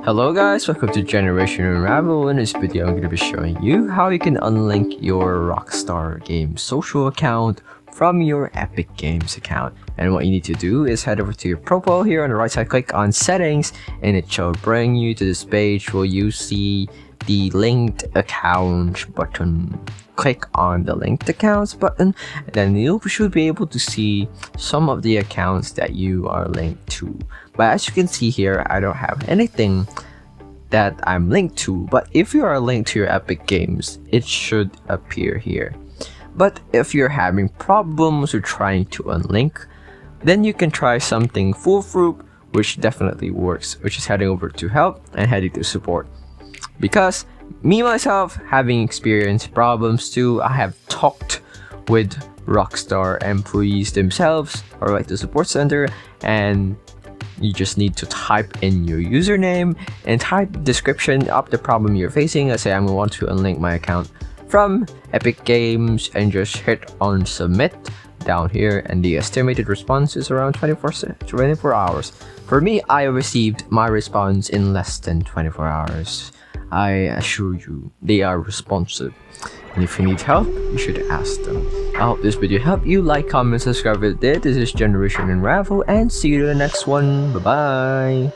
Hello guys, welcome to Generation Unravel. In this video, I'm going to be showing you how you can unlink your Rockstar Games social account from your Epic Games account. And what you need to do is head over to your profile here on the right side, click on settings, and it shall bring you to this page where you see the linked account button. Click on the linked accounts button, and then you should be able to see some of the accounts that you are linked to. But as you can see here, I don't have anything that I'm linked to, but if you are linked to your Epic Games, it should appear here. But if you're having problems with trying to unlink, then you can try something foolproof, which definitely works, which is heading over to help and heading to support. Because me myself having experienced problems too, I have talked with Rockstar employees themselves or like the support center, and you just need to type in your username and type description of the problem you're facing. Let's say I want to unlink my account from Epic Games, and just hit on submit down here, and the estimated response is around 24 hours. For me, I received my response in less than 24 hours. I assure you, they are responsive. And if you need help, you should ask them. I hope this video helped you. Like, comment, subscribe if it did. This is Generation Unravel, and see you in the next one. Bye bye.